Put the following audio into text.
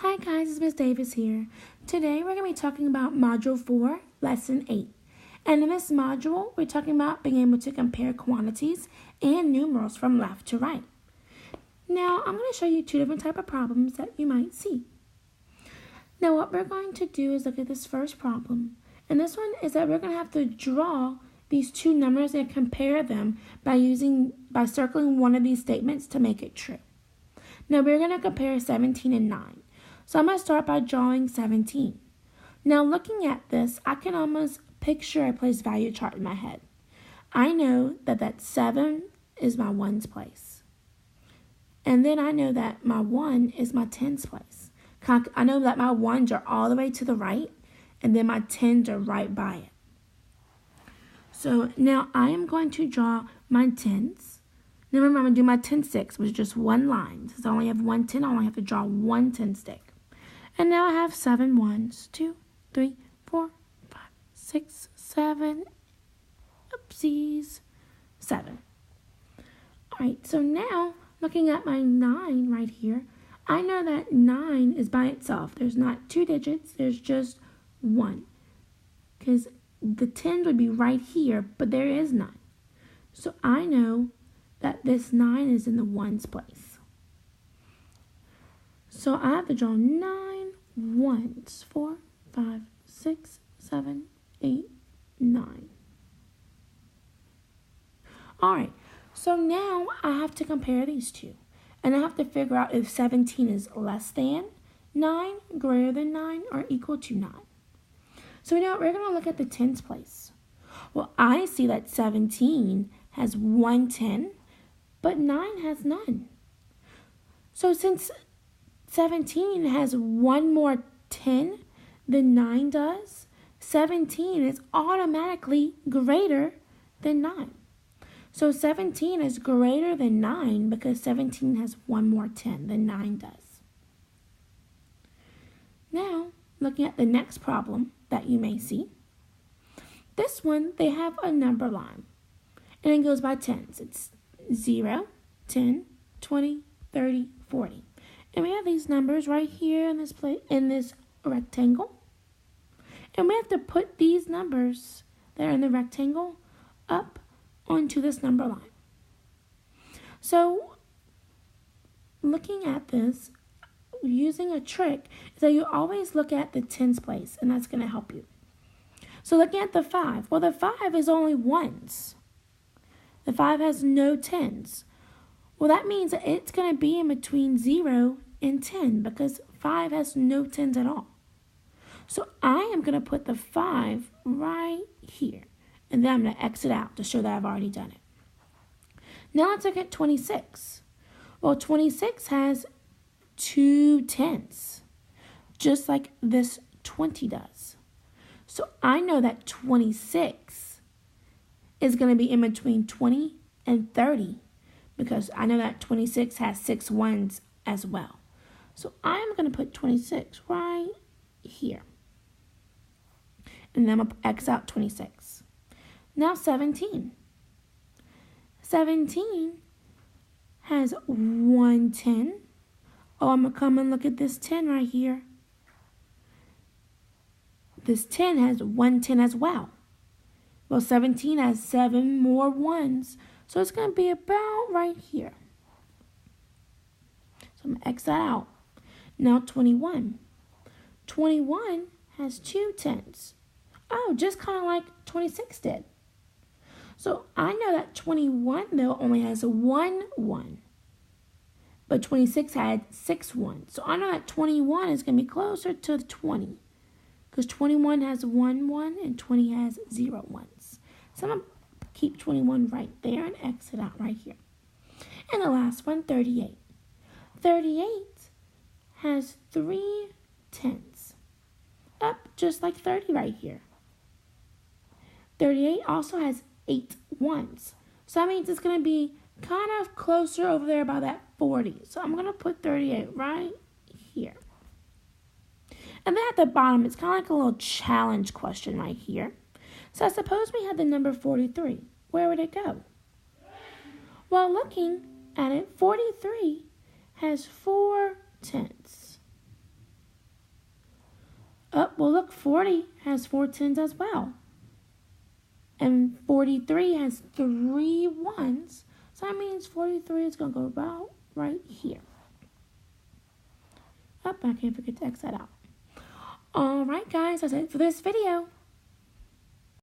Hi guys, it's Miss Davis here. Today we're going to be talking about Module 4, Lesson 8. And in this module, we're talking about being able to compare quantities and numerals from left to right. Now, I'm going to show you two different types of problems that you might see. Now, what we're going to do is look at this first problem. And this one is that we're going to have to draw these two numbers and compare them by circling one of these statements to make it true. Now, we're going to compare 17 and 9. So I'm going to start by drawing 17. Now looking at this, I can almost picture a place value chart in my head. I know that 7 is my ones place. And then I know that my 1 is my tens place. I know that my ones are all the way to the right, and then my tens are right by it. So now I am going to draw my tens. Now remember, I'm going to do my 10 sticks, which is just one line. Since I only have one 10, I only have to draw one 10 stick. And now I have 7 ones, 2, 3, 4, 5, 6, 7, oopsies, 7. Alright, so now, looking at my 9 right here, I know that 9 is by itself. There's not two digits, there's just one. Because the 10 would be right here, but there is none. So I know that this 9 is in the ones place. So I have to draw 9 ones, 4, 5, 6, 7, 8, 9. Alright, so now I have to compare these two. And I have to figure out if 17 is less than 9, greater than 9, or equal to 9. So now we're going to look at the tens place. Well, I see that 17 has one 10, but 9 has none. So since 17 has one more 10 than 9 does, 17 is automatically greater than 9. So 17 is greater than 9 because 17 has one more 10 than 9 does. Now, looking at the next problem that you may see. This one, they have a number line. And it goes by tens. It's 0, 10, 20, 30, 40. And we have these numbers right here in this rectangle. And we have to put these numbers that are in the rectangle up onto this number line. So, looking at this, using a trick, is that you always look at the tens place, and that's going to help you. So, looking at the 5, well, the 5 is only ones. The 5 has no tens. Well, that means that it's going to be in between 0 and 10 because 5 has no tens at all. So I am going to put the 5 right here. And then I'm going to exit out to show that I've already done it. Now let's look at 26. Well, 26 has two tens, just like this 20 does. So I know that 26 is going to be in between 20 and 30 because I know that 26 has 6 ones as well. So I'm going to put 26 right here. And then I'm going to X out 26. Now 17. 17 has one 10. Oh, I'm going to come and look at this 10 right here. This 10 has one 10 as well. Well, 17 has 7 more ones. So it's going to be about right here. So I'm going to X that out. Now 21. 21 has two tens. Oh, just kind of like 26 did. So I know that 21, though, only has one 1. But 26 had 6 ones. So I know that 21 is going to be closer to 20. Because 21 has 1 1 and 20 has 0 ones. So I'm going to keep 21 right there and exit out right here. And the last one, 38. 38 has 3 tens. Up just like 30 right here. 38 also has 8 ones. So that means it's going to be kind of closer over there by that 40. So I'm going to put 38 right here. And then at the bottom, it's kind of like a little challenge question right here. So suppose we had the number 43. Where would it go? Well, looking at it, 43 has 4 tenths. look, 40 has 4 tens as well. And 43 has 3 ones. So that means 43 is going to go about right here. Oh, I can't forget to X that out. Alright guys, that's it for this video.